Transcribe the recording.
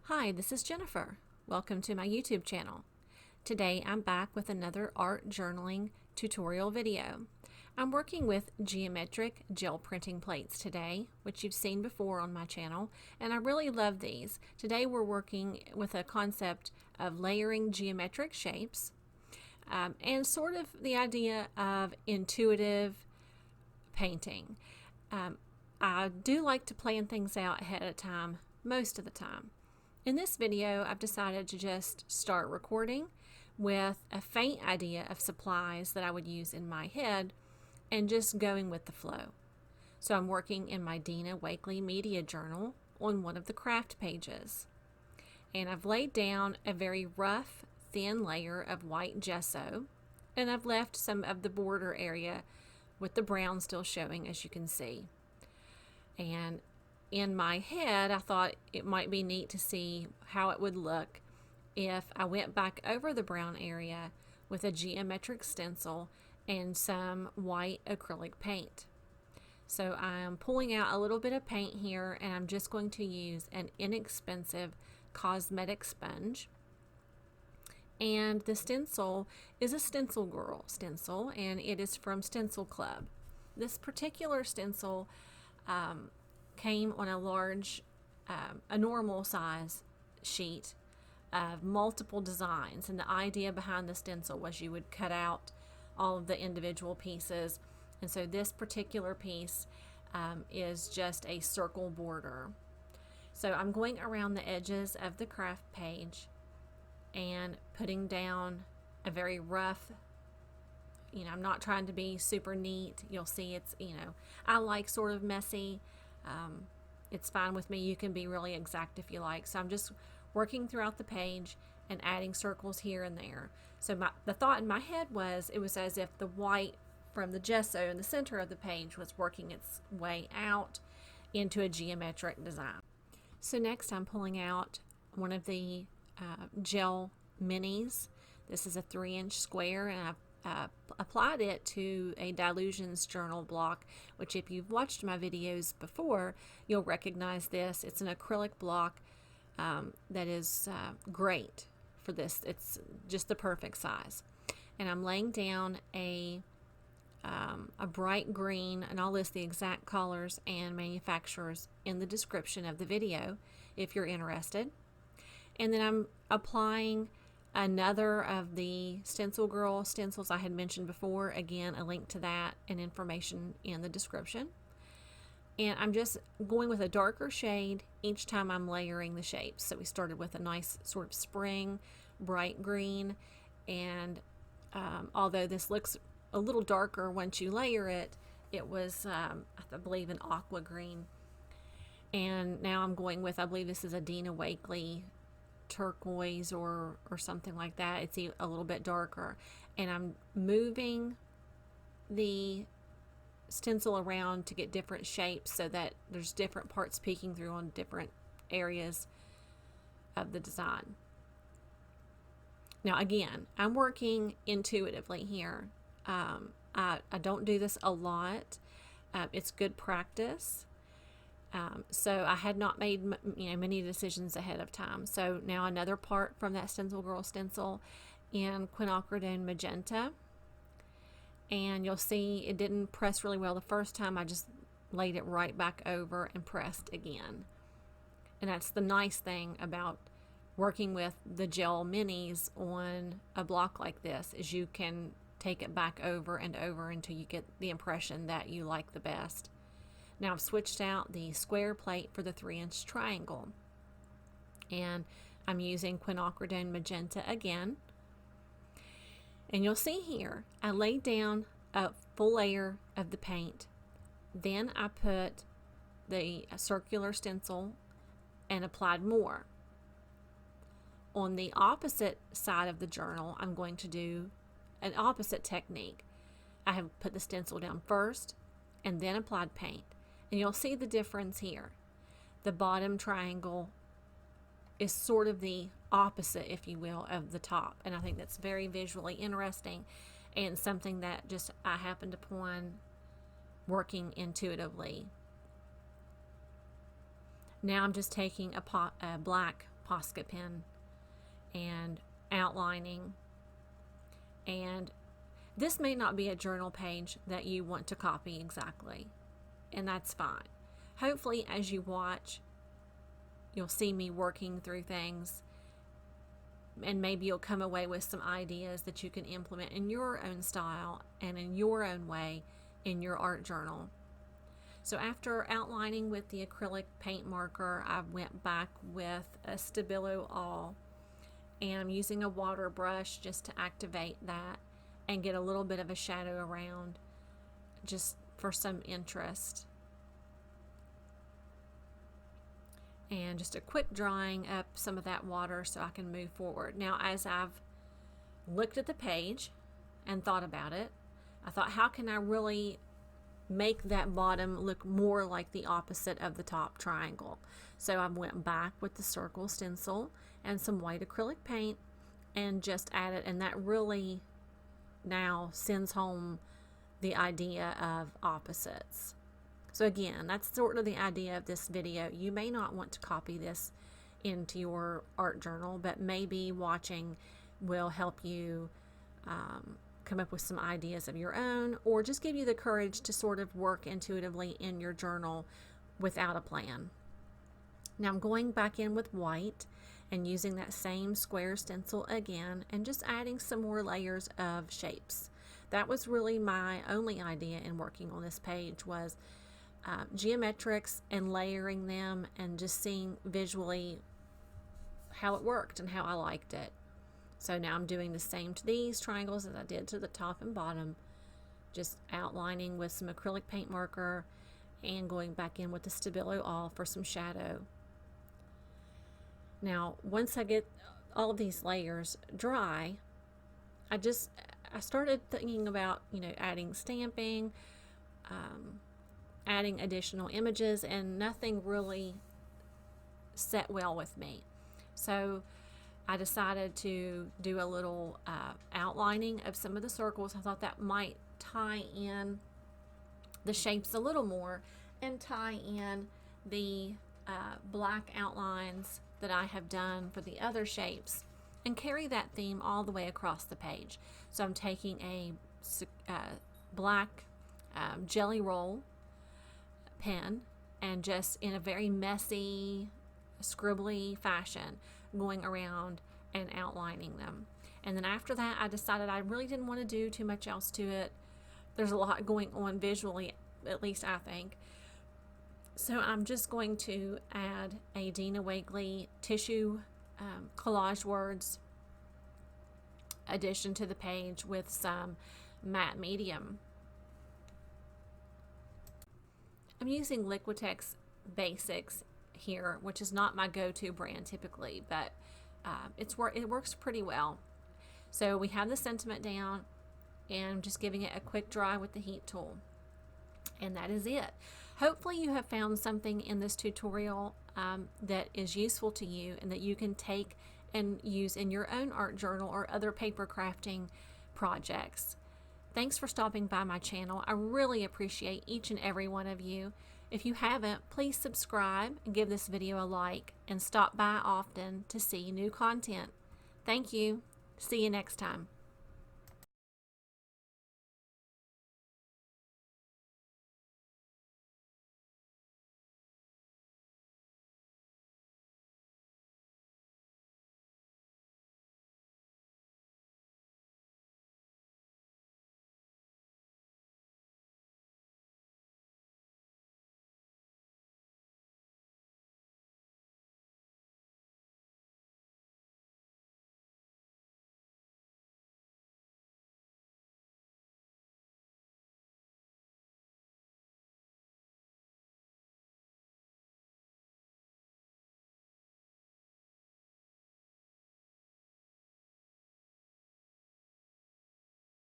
Hi, this is Jennifer. Welcome to my YouTube channel. Today I'm back with another art journaling tutorial video. I'm working with geometric gel printing plates today, which you've seen before on my channel, and I really love these. Today we're working with a concept of layering geometric shapes and sort of the idea of intuitive painting. I do like to plan things out ahead of time most of the time. In this video, I've decided to just start recording with a faint idea of supplies that I would use in my head and just going with the flow. So I'm working in my Dina Wakley Media journal on one of the craft pages. And I've laid down a very rough, thin layer of white gesso, and I've left some of the border area with the brown still showing, as you can see. And in my head, I thought it might be neat to see how it would look if I went back over the brown area with a geometric stencil and some white acrylic paint. So I'm pulling out a little bit of paint here, and I'm just going to use an inexpensive cosmetic sponge. And the stencil is a StencilGirl stencil, and it is from Stencil Club. This particular stencil came on a large, a normal size sheet of multiple designs, and the idea behind the stencil was you would cut out all of the individual pieces, and so this particular piece is just a circle border. So I'm going around the edges of the craft page and putting down a very rough, I'm not trying to be super neat. You'll see it's, I like sort of messy. It's fine with me. You can be really exact if you like. So I'm just working throughout the page and adding circles here and there. So the thought in my head was, it was as if the white from the gesso in the center of the page was working its way out into a geometric design. So next I'm pulling out one of the gel minis. This is a 3-inch square, and I've applied it to a Dylusions journal block, which if you've watched my videos before, you'll recognize this. It's an acrylic block that is great for this. It's just the perfect size. And I'm laying down a bright green, and I'll list the exact colors and manufacturers in the description of the video if you're interested. And then I'm applying another of the StencilGirl stencils I had mentioned before. Again, a link to that and information in the description. And I'm just going with a darker shade each time I'm layering the shapes. So we started with a nice sort of spring, bright green, and although this looks a little darker once you layer it, it was, I believe, an aqua green. And now I'm going with, I believe this is a Dina Wakley turquoise or something like that. It's a little bit darker, and I'm moving the stencil around to get different shapes so that there's different parts peeking through on different areas of the design. Now again, I'm working intuitively here. I don't do this a lot. It's good practice. So I had not made many decisions ahead of time. So now another part from that StencilGirl stencil in Quinacridone magenta, and you'll see it didn't press really well the first time. I just laid it right back over and pressed again. And that's the nice thing about working with the gel minis on a block like this, is you can take it back over and over until you get the impression that you like the best. Now I've switched out the square plate for the 3-inch triangle, and I'm using Quinacridone magenta again. And you'll see here, I laid down a full layer of the paint. Then I put the circular stencil and applied more. On the opposite side of the journal, I'm going to do an opposite technique. I have put the stencil down first and then applied paint. And you'll see the difference here. The bottom triangle is sort of the opposite, if you will, of the top. And I think that's very visually interesting and something that just I happened upon working intuitively. Now I'm just taking a black Posca pen and outlining. And this may not be a journal page that you want to copy exactly, and that's fine. Hopefully, as you watch, you'll see me working through things, and maybe you'll come away with some ideas that you can implement in your own style and in your own way in your art journal. So after outlining with the acrylic paint marker, I went back with a Stabilo All, and I'm using a water brush just to activate that and get a little bit of a shadow around, just for some interest. And just a quick drying up some of that water so I can move forward. Now, as I've looked at the page and thought about it, I thought, how can I really make that bottom look more like the opposite of the top triangle? So I went back with the circle stencil and some white acrylic paint and just added, and that really now sends home the idea of opposites. So again, that's sort of the idea of this video. You may not want to copy this into your art journal, but maybe watching will help you come up with some ideas of your own, or just give you the courage to sort of work intuitively in your journal without a plan. Now I'm going back in with white and using that same square stencil again and just adding some more layers of shapes. That was really my only idea in working on this page, was geometrics and layering them and just seeing visually how it worked and how I liked it. So now I'm doing the same to these triangles as I did to the top and bottom, just outlining with some acrylic paint marker and going back in with the Stabilo All for some shadow. Now, once I get all of these layers dry, I started thinking about, adding stamping, adding additional images, and nothing really set well with me. So I decided to do a little outlining of some of the circles. I thought that might tie in the shapes a little more and tie in the black outlines that I have done for the other shapes and carry that theme all the way across the page. So I'm taking a black jelly roll pen and just in a very messy, scribbly fashion going around and outlining them. And then after that, I decided I really didn't want to do too much else to it. There's a lot going on visually, at least I think. So I'm just going to add a Dina Wakley tissue collage words addition to the page with some matte medium. I'm using Liquitex Basics here, which is not my go-to brand typically, but it works pretty well. So we have the sentiment down, and I'm just giving it a quick dry with the heat tool. And that is it. Hopefully you have found something in this tutorial that is useful to you and that you can take and use in your own art journal or other paper crafting projects. Thanks for stopping by my channel. I really appreciate each and every one of you. If you haven't, please subscribe and give this video a like, and stop by often to see new content. Thank you. See you next time.